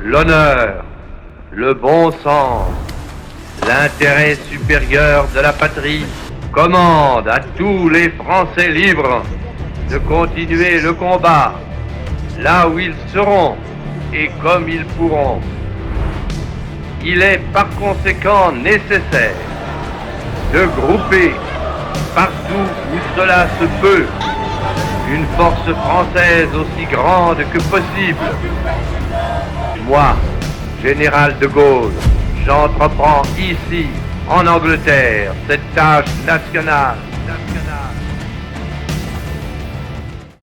l'honneur, le bon sens, l'intérêt supérieur de la patrie commande à tous les Français libres de continuer le combat là où ils seront et comme ils pourront. Il est par conséquent nécessaire de grouper partout où cela se peut une force française aussi grande que possible. Moi, général de Gaulle, j'entreprends ici, en Angleterre, cette tâche nationale.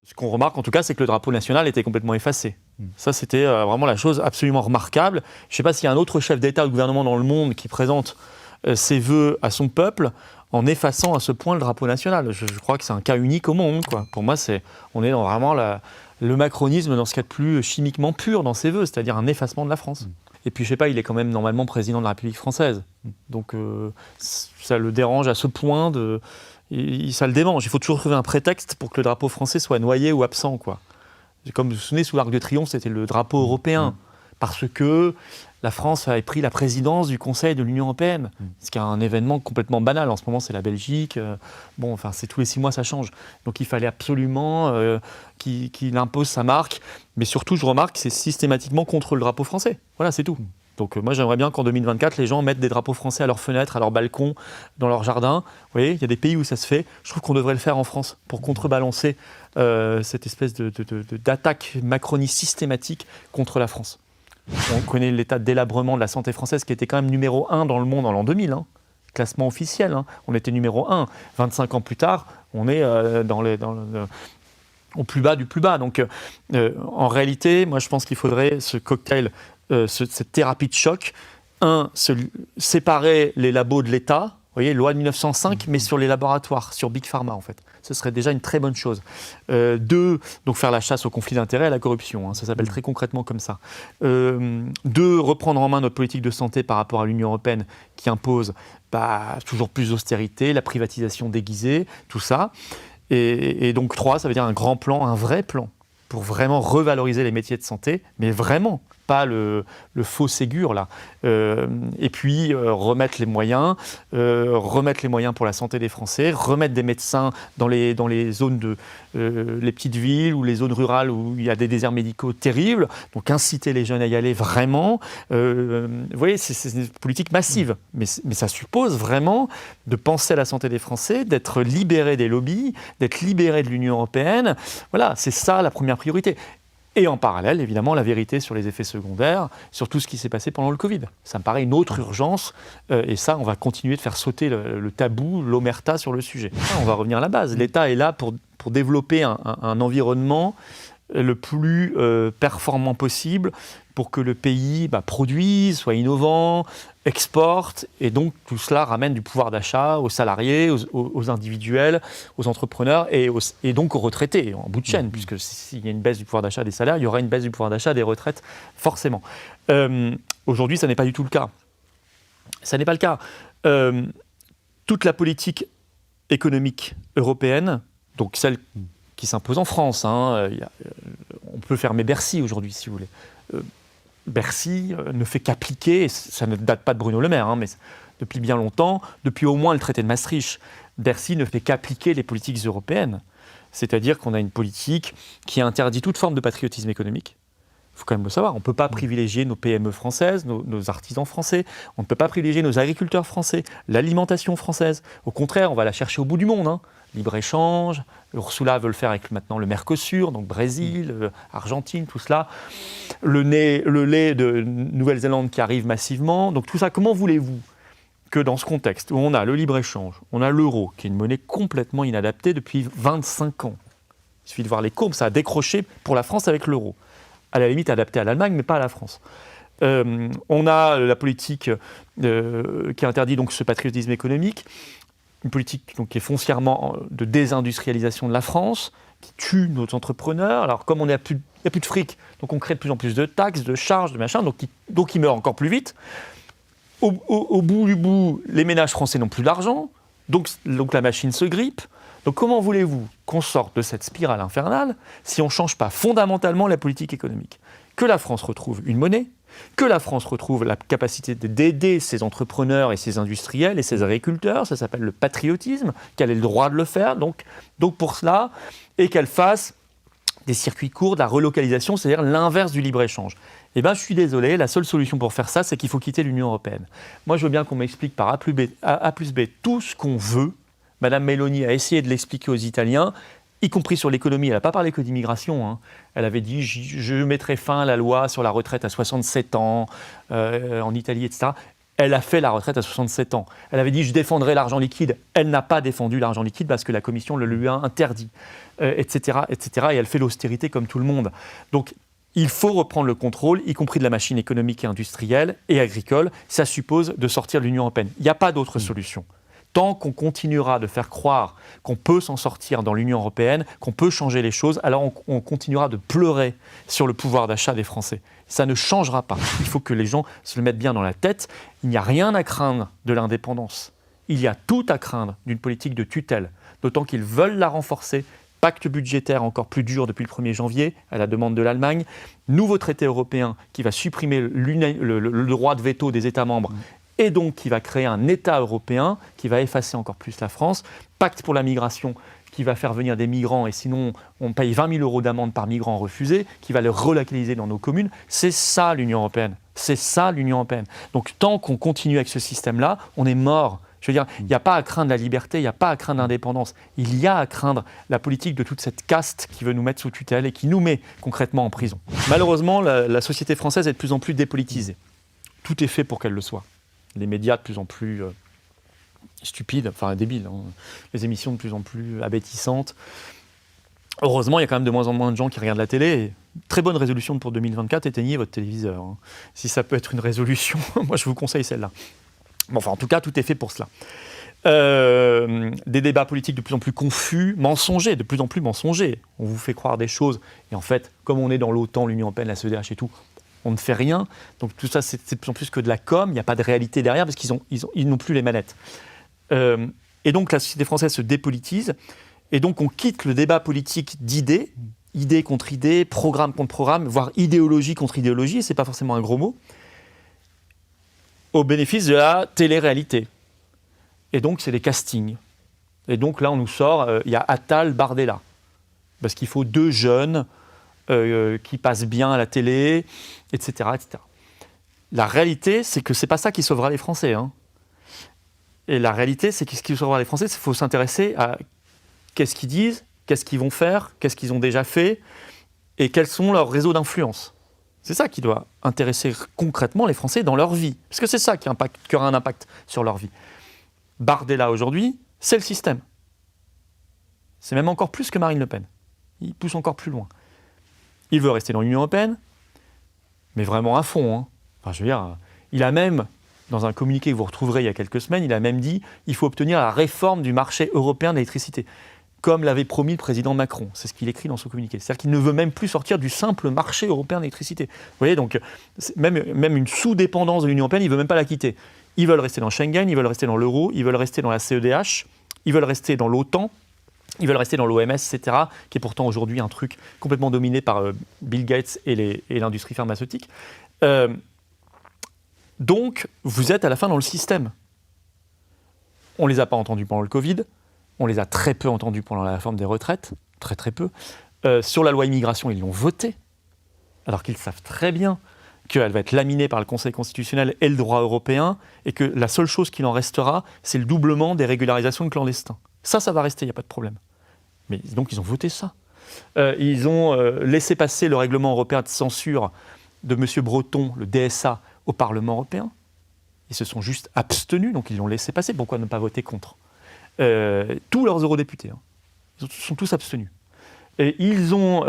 Ce qu'on remarque en tout cas, c'est que le drapeau national était complètement effacé. Ça, c'était vraiment la chose absolument remarquable. Je ne sais pas s'il y a un autre chef d'État ou de gouvernement dans le monde qui présente ses vœux à son peuple en effaçant à ce point le drapeau national. Je crois que c'est un cas unique au monde, quoi. Pour moi, on est dans vraiment le macronisme dans ce cas de plus chimiquement pur dans ses vœux, c'est-à-dire un effacement de la France. Et puis, je ne sais pas, il est quand même normalement président de la République française. Donc, ça le dérange à ce point, ça le démange. Il faut toujours trouver un prétexte pour que le drapeau français soit noyé ou absent, quoi. Comme vous vous souvenez, sous l'Arc de Triomphe, c'était le drapeau européen. Parce que la France avait pris la présidence du Conseil de l'Union européenne. Ce qui est un événement complètement banal. En ce moment, c'est la Belgique. C'est tous les 6 mois, ça change. Donc il fallait absolument qu'il impose sa marque. Mais surtout, je remarque que c'est systématiquement contre le drapeau français. Voilà, c'est tout. Donc moi, j'aimerais bien qu'en 2024, les gens mettent des drapeaux français à leurs fenêtres, à leurs balcons, dans leur jardin. Vous voyez, il y a des pays où ça se fait. Je trouve qu'on devrait le faire en France pour contrebalancer cette espèce d'attaque macroniste systématique contre la France. On connaît l'état de délabrement de la santé française qui était quand même numéro 1 dans le monde en l'an 2000. Classement officiel, on était numéro 1. 25 ans plus tard, on est au plus bas du plus bas. Donc en réalité, moi je pense qu'il faudrait ce cocktail, cette thérapie de choc. Séparer les labos de l'État, vous voyez, loi de 1905, mais sur les laboratoires, sur Big Pharma en fait. Ce serait déjà une très bonne chose. 2, donc faire la chasse au conflit d'intérêts et à la corruption, ça s'appelle très concrètement comme ça. 2, reprendre en main notre politique de santé par rapport à l'Union européenne qui impose toujours plus d'austérité, la privatisation déguisée, tout ça. Et donc 3, ça veut dire un grand plan, un vrai plan, pour vraiment revaloriser les métiers de santé, mais vraiment, pas le faux Ségur là. Et puis remettre les moyens pour la santé des Français, remettre des médecins dans les zones les petites villes ou les zones rurales où il y a des déserts médicaux terribles, donc inciter les jeunes à y aller vraiment. Vous voyez, c'est une politique massive, mais ça suppose vraiment de penser à la santé des Français, d'être libéré des lobbies, d'être libéré de l'Union européenne. Voilà, c'est ça la première priorité. Et en parallèle, évidemment, la vérité sur les effets secondaires, sur tout ce qui s'est passé pendant le Covid. Ça me paraît une autre urgence, et ça, on va continuer de faire sauter le tabou, l'omerta sur le sujet. On va revenir à la base. L'État est là pour développer un environnement le plus performant possible pour que le pays produise, soit innovant, exporte, et donc tout cela ramène du pouvoir d'achat aux salariés, aux individuels, aux entrepreneurs et donc aux retraités, en bout de chaîne, puisque s'il y a une baisse du pouvoir d'achat des salaires, il y aura une baisse du pouvoir d'achat des retraites, forcément. Aujourd'hui, ça n'est pas du tout le cas. Ça n'est pas le cas. Toute la politique économique européenne, donc celle qui s'impose en France, on peut fermer Bercy aujourd'hui, si vous voulez. Bercy ne fait qu'appliquer, et ça ne date pas de Bruno Le Maire, mais depuis bien longtemps, depuis au moins le traité de Maastricht, Bercy ne fait qu'appliquer les politiques européennes. C'est-à-dire qu'on a une politique qui interdit toute forme de patriotisme économique. Il faut quand même le savoir, on ne peut pas privilégier nos PME françaises, nos artisans français, on ne peut pas privilégier nos agriculteurs français, l'alimentation française. Au contraire, on va la chercher au bout du monde. Libre-échange, Ursula veut le faire avec maintenant le Mercosur, donc Brésil, Argentine, tout cela. Le lait de Nouvelle-Zélande qui arrive massivement. Donc tout ça, comment voulez-vous que dans ce contexte où on a le libre-échange, on a l'euro, qui est une monnaie complètement inadaptée depuis 25 ans. Il suffit de voir les courbes, ça a décroché pour la France avec l'euro. À la limite adaptée à l'Allemagne, mais pas à la France. On a la politique qui interdit donc ce patriotisme économique, une politique donc, qui est foncièrement de désindustrialisation de la France, qui tue nos entrepreneurs. Alors comme il n'y a plus de fric, donc on crée de plus en plus de taxes, de charges, de machin, donc ils meurent encore plus vite. Au bout du bout, les ménages français n'ont plus d'argent, donc la machine se grippe. Donc comment voulez-vous qu'on sorte de cette spirale infernale si on ne change pas fondamentalement la politique économique ? Que la France retrouve une monnaie, que la France retrouve la capacité d'aider ses entrepreneurs et ses industriels et ses agriculteurs, ça s'appelle le patriotisme, qu'elle ait le droit de le faire, donc pour cela, et qu'elle fasse des circuits courts, de la relocalisation, c'est-à-dire l'inverse du libre-échange. Eh bien, je suis désolé, la seule solution pour faire ça, c'est qu'il faut quitter l'Union européenne. Moi, je veux bien qu'on m'explique par A plus B tout ce qu'on veut. Madame Meloni a essayé de l'expliquer aux Italiens, y compris sur l'économie. Elle n'a pas parlé que d'immigration. Hein. Elle avait dit « je mettrai fin à la loi sur la retraite à 67 ans en Italie, etc. » Elle a fait la retraite à 67 ans. Elle avait dit « je défendrai l'argent liquide ». Elle n'a pas défendu l'argent liquide parce que la Commission le lui a interdit, etc., etc. Et elle fait l'austérité comme tout le monde. Donc, il faut reprendre le contrôle, y compris de la machine économique et industrielle et agricole. Ça suppose de sortir de l'Union européenne. Il n'y a pas d'autre solution. Tant qu'on continuera de faire croire qu'on peut s'en sortir dans l'Union européenne, qu'on peut changer les choses, alors on continuera de pleurer sur le pouvoir d'achat des Français. Ça ne changera pas. Il faut que les gens se le mettent bien dans la tête. Il n'y a rien à craindre de l'indépendance. Il y a tout à craindre d'une politique de tutelle, d'autant qu'ils veulent la renforcer. Pacte budgétaire encore plus dur depuis le 1er janvier, à la demande de l'Allemagne. Nouveau traité européen qui va supprimer le droit de veto des États membres et donc qui va créer un État européen qui va effacer encore plus la France. Pacte pour la migration qui va faire venir des migrants et sinon on paye 20 000 € d'amende par migrant refusé, qui va les relocaliser dans nos communes. C'est ça l'Union européenne. C'est ça l'Union européenne. Donc tant qu'on continue avec ce système-là, on est mort. Je veux dire, il n'y a pas à craindre la liberté, il n'y a pas à craindre l'indépendance. Il y a à craindre la politique de toute cette caste qui veut nous mettre sous tutelle et qui nous met concrètement en prison. Malheureusement, la société française est de plus en plus dépolitisée. Tout est fait pour qu'elle le soit. Les médias de plus en plus stupides, enfin débiles, hein. Les émissions de plus en plus abétissantes. Heureusement, il y a quand même de moins en moins de gens qui regardent la télé. Et très bonne résolution pour 2024, éteignez votre téléviseur. Hein. Si ça peut être une résolution, moi je vous conseille celle-là. Bon, enfin, en tout cas, tout est fait pour cela. Des débats politiques de plus en plus confus, mensongers, de plus en plus mensongers. On vous fait croire des choses, et en fait, comme on est dans l'OTAN, l'Union européenne, la CEDH et tout, on ne fait rien. Donc tout ça, c'est de plus en plus que de la com, il n'y a pas de réalité derrière, parce qu'ils n'ont plus les manettes. Et donc la société française se dépolitise, et donc on quitte le débat politique d'idées, idées contre idées, programme contre programme, voire idéologie contre idéologie, c'est pas forcément un gros mot, au bénéfice de la télé-réalité. Et donc, c'est des castings. Et donc, là, on nous sort, il y a Attal, Bardella. Parce qu'il faut 2 jeunes qui passent bien à la télé, etc., etc. La réalité, c'est que ce n'est pas ça qui sauvera les Français. Hein. Et la réalité, c'est que ce qui sauvera les Français, c'est qu'il faut s'intéresser à qu'est-ce qu'ils disent, qu'est-ce qu'ils vont faire, qu'est-ce qu'ils ont déjà fait, et quels sont leurs réseaux d'influence. C'est ça qui doit intéresser concrètement les Français dans leur vie. Parce que c'est ça qui aura un impact sur leur vie. Bardella, aujourd'hui, c'est le système. C'est même encore plus que Marine Le Pen. Il pousse encore plus loin. Il veut rester dans l'Union européenne, mais vraiment à fond. Hein. Enfin, je veux dire, il a même, dans un communiqué que vous retrouverez il y a quelques semaines, il a même dit qu'il faut obtenir la réforme du marché européen de l'électricité. Comme l'avait promis le président Macron. C'est ce qu'il écrit dans son communiqué. C'est-à-dire qu'il ne veut même plus sortir du simple marché européen d'électricité. Vous voyez, donc, même une sous-dépendance de l'Union européenne, il ne veut même pas la quitter. Ils veulent rester dans Schengen, ils veulent rester dans l'euro, ils veulent rester dans la CEDH, ils veulent rester dans l'OTAN, ils veulent rester dans l'OMS, etc., qui est pourtant aujourd'hui un truc complètement dominé par Bill Gates et l'industrie pharmaceutique. Donc, vous êtes à la fin dans le système. On ne les a pas entendus pendant le Covid. On les a très peu entendus pendant la réforme des retraites, très très peu. Sur la loi immigration, ils l'ont votée, alors qu'ils savent très bien qu'elle va être laminée par le Conseil constitutionnel et le droit européen, et que la seule chose qu'il en restera, c'est le doublement des régularisations de clandestins. Ça va rester, il n'y a pas de problème. Mais donc ils ont voté ça. Ils ont laissé passer le règlement européen de censure de M. Breton, le DSA, au Parlement européen. Ils se sont juste abstenus, donc ils l'ont laissé passer. Pourquoi ne pas voter contre ? Tous leurs eurodéputés, hein. Ils sont tous abstenus. Et ils ont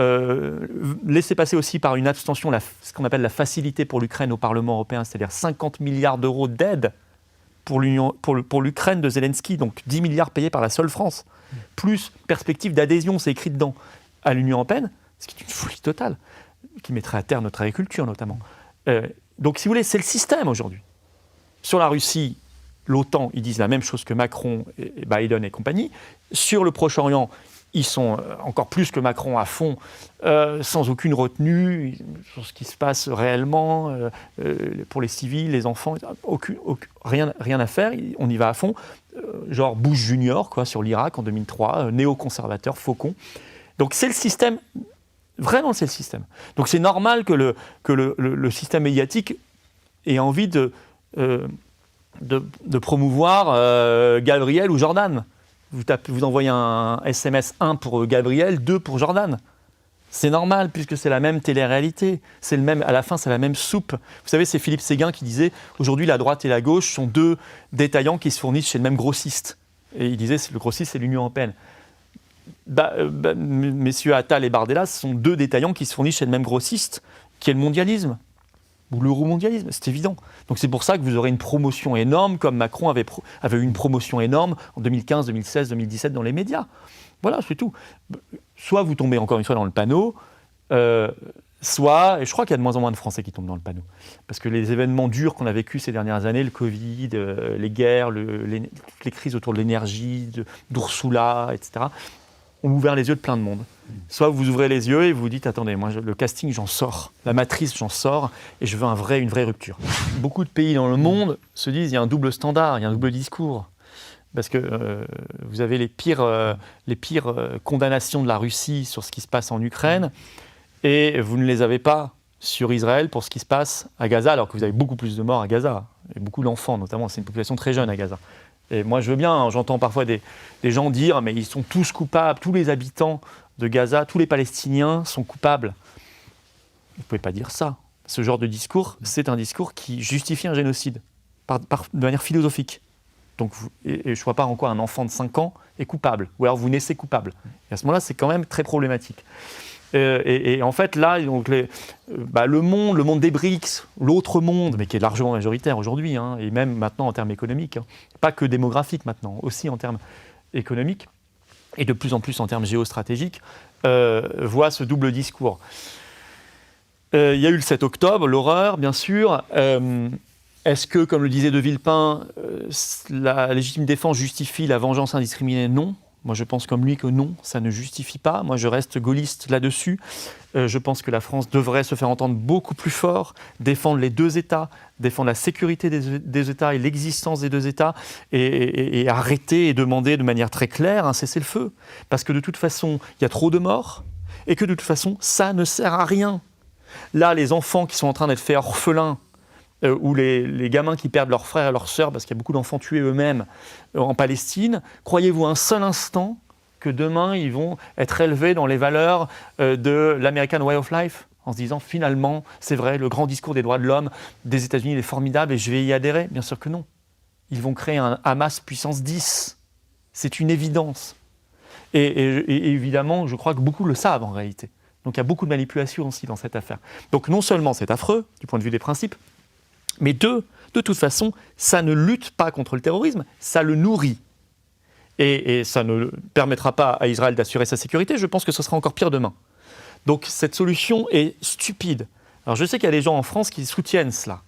laissé passer aussi par une abstention ce qu'on appelle la facilité pour l'Ukraine au Parlement européen, c'est-à-dire 50 milliards d'euros d'aide pour l'Ukraine de Zelensky, donc 10 milliards payés par la seule France, plus perspective d'adhésion, c'est écrit dedans, à l'Union européenne, ce qui est une folie totale, qui mettrait à terre notre agriculture notamment. Donc si vous voulez, c'est le système aujourd'hui. Sur la Russie, l'OTAN, ils disent la même chose que Macron, et Biden et compagnie. Sur le Proche-Orient, Ils sont encore plus que Macron à fond, sans aucune retenue sur ce qui se passe réellement pour les civils, les enfants. Rien à faire, on y va à fond. Genre Bush Junior quoi, sur l'Irak en 2003, néoconservateur, faucon. Donc c'est le système, vraiment c'est le système. Donc c'est normal que le système médiatique ait envie de promouvoir Gabriel ou Jordan. Vous envoyez un SMS 1 pour Gabriel, 2 pour Jordan. C'est normal, puisque c'est la même télé-réalité. À la fin, c'est la même soupe. Vous savez, c'est Philippe Séguin qui disait « Aujourd'hui, la droite et la gauche sont deux détaillants qui se fournissent chez le même grossiste. » Et il disait « Le grossiste, c'est l'Union européenne. » Messieurs Attal et Bardella, ce sont deux détaillants qui se fournissent chez le même grossiste, qui est le mondialisme. Ou l'euromondialisme, c'est évident. Donc c'est pour ça que vous aurez une promotion énorme, comme Macron avait eu une promotion énorme en 2015, 2016, 2017 dans les médias. Voilà, c'est tout. Soit vous tombez encore une fois dans le panneau, soit, et je crois qu'il y a de moins en moins de Français qui tombent dans le panneau, parce que les événements durs qu'on a vécus ces dernières années, le Covid, les guerres, les crises autour de l'énergie, d'Ursula, etc., ont ouvert les yeux de plein de monde. Soit vous ouvrez les yeux et vous vous dites « Attendez, moi, le casting, j'en sors. La matrice, j'en sors. Et je veux une vraie rupture. » Beaucoup de pays dans le monde se disent « Il y a un double standard, il y a un double discours. » Parce que vous avez les pires condamnations de la Russie sur ce qui se passe en Ukraine et vous ne les avez pas sur Israël pour ce qui se passe à Gaza, alors que vous avez beaucoup plus de morts à Gaza. Et beaucoup d'enfants, notamment. C'est une population très jeune à Gaza. Et moi, je veux bien, hein, j'entends parfois des gens dire « Mais ils sont tous coupables, tous les habitants de Gaza, tous les Palestiniens sont coupables. » Vous ne pouvez pas dire ça. Ce genre de discours, c'est un discours qui justifie un génocide, de manière philosophique. Donc, et je ne vois pas en quoi un enfant de 5 ans est coupable, ou alors vous naissez coupable. Et à ce moment-là, c'est quand même très problématique. Et en fait, là, donc le monde des BRICS, l'autre monde, mais qui est largement majoritaire aujourd'hui, hein, et même maintenant en termes économiques, hein, pas que démographiques maintenant, aussi en termes économiques, et de plus en plus en termes géostratégiques, voit ce double discours. Il y a eu le 7 octobre, l'horreur, bien sûr. Est-ce que, comme le disait De Villepin, la légitime défense justifie la vengeance indiscriminée ? Non. Moi, je pense comme lui que non, ça ne justifie pas. Moi, je reste gaulliste là-dessus. Je pense que la France devrait se faire entendre beaucoup plus fort, défendre les deux États, défendre la sécurité des États et l'existence des deux États, et arrêter et demander de manière très claire un cessez-le-feu. Parce que de toute façon, il y a trop de morts, et que de toute façon, ça ne sert à rien. Là, les enfants qui sont en train d'être faits orphelins, ou les gamins qui perdent leurs frères et leurs sœurs parce qu'il y a beaucoup d'enfants tués eux-mêmes en Palestine, croyez-vous un seul instant que demain ils vont être élevés dans les valeurs de l'American Way of Life, en se disant finalement, c'est vrai, le grand discours des droits de l'homme des États-Unis est formidable et je vais y adhérer? Bien sûr que non. Ils vont créer un Hamas puissance 10. C'est une évidence. Et évidemment, je crois que beaucoup le savent en réalité. Donc il y a beaucoup de manipulation aussi dans cette affaire. Donc non seulement c'est affreux du point de vue des principes, mais de toute façon, ça ne lutte pas contre le terrorisme, ça le nourrit. Et ça ne permettra pas à Israël d'assurer sa sécurité, je pense que ce sera encore pire demain. Donc cette solution est stupide. Alors je sais qu'il y a des gens en France qui soutiennent cela,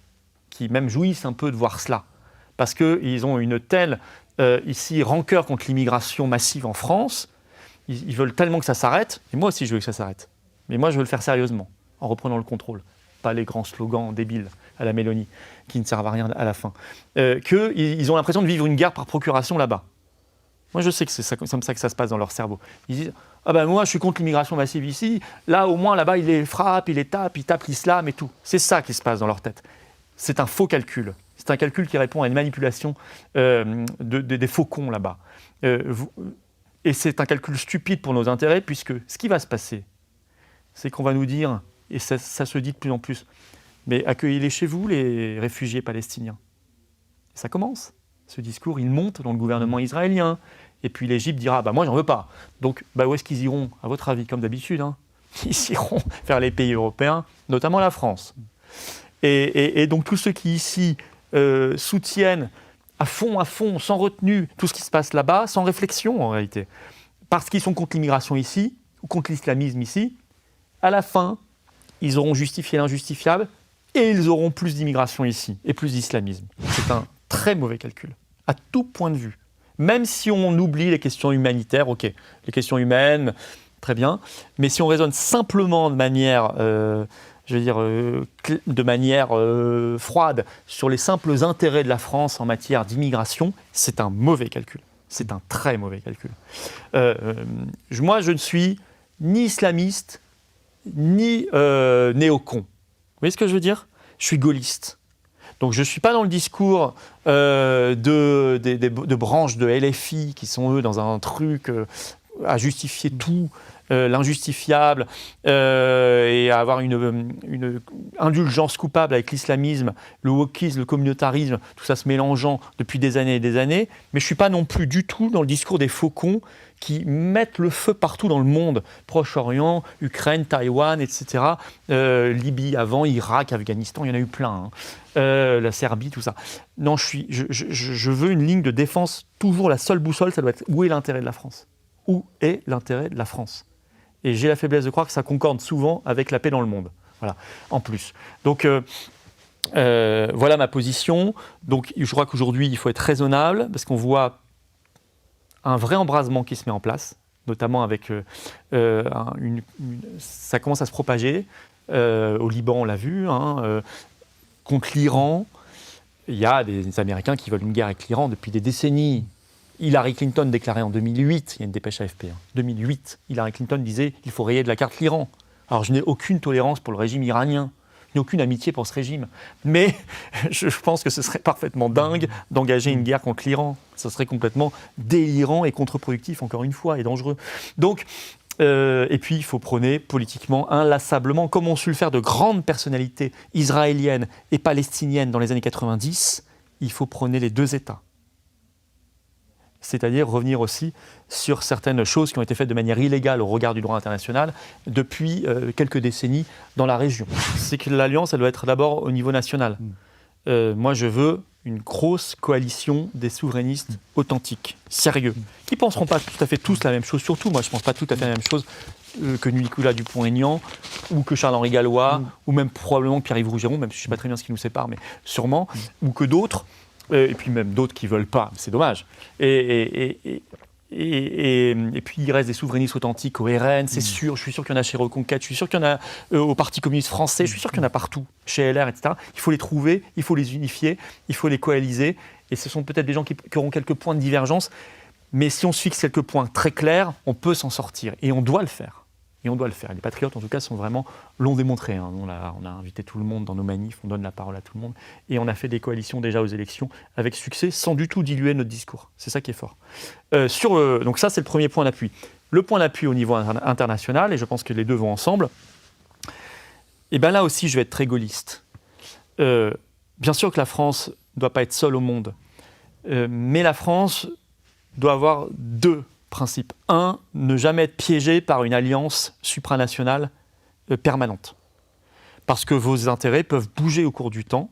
qui même jouissent un peu de voir cela, parce qu'ils ont une telle rancœur contre l'immigration massive en France, ils veulent tellement que ça s'arrête, et moi aussi je veux que ça s'arrête. Mais moi je veux le faire sérieusement, en reprenant le contrôle. Pas les grands slogans débiles à la Mélanie, qui ne servent à rien à la fin. Qu'ils ont l'impression de vivre une guerre par procuration là-bas. Moi, je sais que c'est comme ça que ça se passe dans leur cerveau. Ils disent « Ah ben moi, je suis contre l'immigration massive ici. Là, au moins, là-bas, il les frappe, il les tape, il tape l'islam et tout. » C'est ça qui se passe dans leur tête. C'est un faux calcul. C'est un calcul qui répond à une manipulation des faucons là-bas. Et c'est un calcul stupide pour nos intérêts, puisque ce qui va se passer, c'est qu'on va nous dire... Et ça se dit de plus en plus. Mais accueillez-les chez vous, les réfugiés palestiniens. Et ça commence. Ce discours, il monte dans le gouvernement israélien. Et puis l'Égypte dira, moi j'en veux pas. Donc où est-ce qu'ils iront, à votre avis, comme d'habitude, hein? Ils iront vers les pays européens, notamment la France. Et donc tous ceux qui ici soutiennent à fond, sans retenue, tout ce qui se passe là-bas, sans réflexion en réalité, parce qu'ils sont contre l'immigration ici, ou contre l'islamisme ici, à la fin, ils auront justifié l'injustifiable et ils auront plus d'immigration ici et plus d'islamisme. C'est un très mauvais calcul, à tout point de vue. Même si on oublie les questions humanitaires, ok, les questions humaines, très bien, mais si on raisonne simplement de manière, froide sur les simples intérêts de la France en matière d'immigration, c'est un mauvais calcul. C'est un très mauvais calcul. Moi, je ne suis ni islamiste, ni néocon. Vous voyez ce que je veux dire ? Je suis gaulliste. Donc je ne suis pas dans le discours de branches de LFI qui sont, eux, dans un truc à justifier tout, l'injustifiable, et à avoir une indulgence coupable avec l'islamisme, le wokisme, le communautarisme, tout ça se mélangeant depuis des années et des années. Mais je ne suis pas non plus du tout dans le discours des faucons qui mettent le feu partout dans le monde, Proche-Orient, Ukraine, Taïwan, etc. Libye avant, Irak, Afghanistan, il y en a eu plein. La Serbie, tout ça. Non, je veux une ligne de défense, toujours la seule boussole, ça doit être où est l'intérêt de la France ? Où est l'intérêt de la France ? Et j'ai la faiblesse de croire que ça concorde souvent avec la paix dans le monde. Voilà, en plus. Donc, voilà ma position. Donc, je crois qu'aujourd'hui, il faut être raisonnable, parce qu'on voit un vrai embrasement qui se met en place, notamment avec ça commence à se propager. Au Liban, on l'a vu, contre l'Iran. Il y a des Américains qui veulent une guerre avec l'Iran depuis des décennies. Hillary Clinton déclarait en 2008, il y a une dépêche AFP, 2008, Hillary Clinton disait « il faut rayer de la carte l'Iran ». Alors je n'ai aucune tolérance pour le régime iranien, je n'ai aucune amitié pour ce régime, mais je pense que ce serait parfaitement dingue d'engager une guerre contre l'Iran. Ce serait complètement délirant et contre-productif, encore une fois, et dangereux. Donc, et puis il faut prôner politiquement, inlassablement, comme ont su le faire de grandes personnalités israéliennes et palestiniennes dans les années 90, il faut prôner les deux États. C'est-à-dire revenir aussi sur certaines choses qui ont été faites de manière illégale au regard du droit international depuis quelques décennies dans la région. C'est que l'alliance, elle doit être d'abord au niveau national. Moi, je veux une grosse coalition des souverainistes authentiques, sérieux, qui ne penseront pas tout à fait tous la même chose. Surtout, moi, je ne pense pas tout à fait la même chose que Nicolas Dupont-Aignan, ou que Charles-Henri Gallois, ou même probablement Pierre-Yves Rougeron, même si je ne sais pas très bien ce qui nous sépare, mais sûrement, ou que d'autres. Et puis même d'autres qui ne veulent pas, c'est dommage. Et puis il reste des souverainistes authentiques au RN, c'est sûr, je suis sûr qu'il y en a chez Reconquête, je suis sûr qu'il y en a au Parti communiste français, je suis sûr qu'il y en a partout, chez LR, etc. Il faut les trouver, il faut les unifier, il faut les coaliser, et ce sont peut-être des gens qui auront quelques points de divergence, mais si on se fixe quelques points très clairs, on peut s'en sortir, et on doit le faire. Et on doit le faire. Les patriotes, en tout cas, l'ont démontré. On a invité tout le monde dans nos manifs, on donne la parole à tout le monde. Et on a fait des coalitions déjà aux élections avec succès, sans du tout diluer notre discours. C'est ça qui est fort. Donc ça, c'est le premier point d'appui. Le point d'appui au niveau international, et je pense que les deux vont ensemble, et bien là aussi, je vais être très gaulliste. Bien sûr que la France ne doit pas être seule au monde, mais la France doit avoir deux principe. 1, ne jamais être piégé par une alliance supranationale permanente. Parce que vos intérêts peuvent bouger au cours du temps,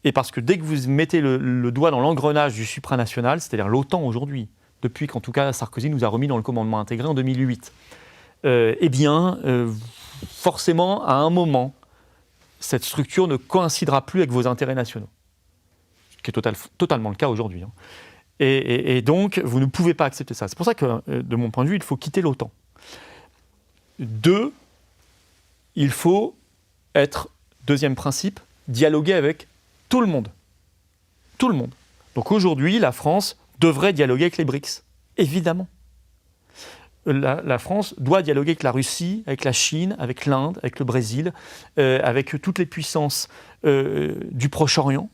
et parce que dès que vous mettez le doigt dans l'engrenage du supranational, c'est-à-dire l'OTAN aujourd'hui, depuis qu'en tout cas Sarkozy nous a remis dans le commandement intégré en 2008, forcément, à un moment, cette structure ne coïncidera plus avec vos intérêts nationaux. Ce qui est totalement le cas aujourd'hui. Et donc, vous ne pouvez pas accepter ça. C'est pour ça que, de mon point de vue, il faut quitter l'OTAN. 2, il faut être, deuxième principe, dialoguer avec tout le monde. Tout le monde. Donc aujourd'hui, la France devrait dialoguer avec les BRICS, évidemment. La France doit dialoguer avec la Russie, avec la Chine, avec l'Inde, avec le Brésil, avec toutes les puissances du Proche-Orient.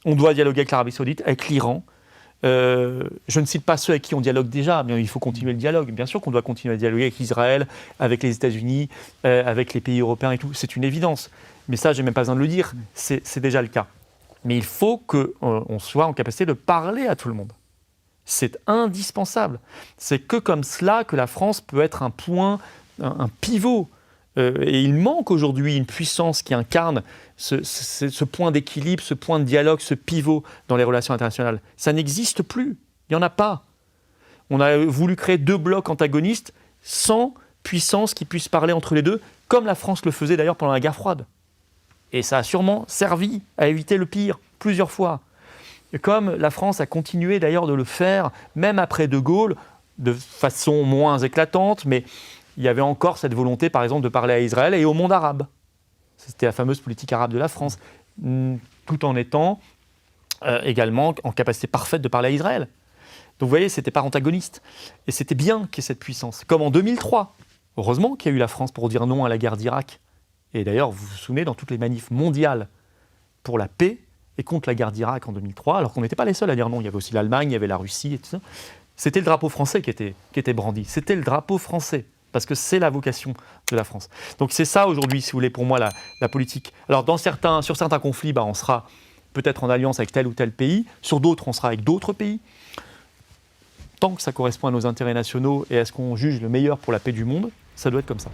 On doit dialoguer avec l'Arabie Saoudite, avec l'Iran. Je ne cite pas ceux avec qui on dialogue déjà, mais il faut continuer le dialogue. Bien sûr qu'on doit continuer à dialoguer avec Israël, avec les États-Unis, avec les pays européens et tout. C'est une évidence. Mais ça, je n'ai même pas besoin de le dire. C'est déjà le cas. Mais il faut qu'on soit en capacité de parler à tout le monde. C'est indispensable. C'est que comme cela que la France peut être un point, un pivot. Et il manque aujourd'hui une puissance qui incarne ce point d'équilibre, ce point de dialogue, ce pivot dans les relations internationales. Ça n'existe plus. Il n'y en a pas. On a voulu créer deux blocs antagonistes sans puissance qui puisse parler entre les deux, comme la France le faisait d'ailleurs pendant la guerre froide. Et ça a sûrement servi à éviter le pire plusieurs fois. comme la France a continué d'ailleurs de le faire, même après De Gaulle, de façon moins éclatante, mais il y avait encore cette volonté, par exemple, de parler à Israël et au monde arabe. C'était la fameuse politique arabe de la France, tout en étant également en capacité parfaite de parler à Israël. Donc vous voyez, ce n'était pas antagoniste. Et c'était bien qu'il y ait cette puissance. Comme en 2003. Heureusement qu'il y a eu la France pour dire non à la guerre d'Irak. Et d'ailleurs, vous vous souvenez, dans toutes les manifs mondiales pour la paix et contre la guerre d'Irak en 2003, alors qu'on n'était pas les seuls à dire non. Il y avait aussi l'Allemagne, il y avait la Russie et tout ça. C'était le drapeau français qui était brandi. C'était le drapeau français. Parce que c'est la vocation de la France. Donc c'est ça aujourd'hui, si vous voulez, pour moi, la politique. Alors sur certains conflits, on sera peut-être en alliance avec tel ou tel pays. Sur d'autres, on sera avec d'autres pays. Tant que ça correspond à nos intérêts nationaux et à ce qu'on juge le meilleur pour la paix du monde, ça doit être comme ça.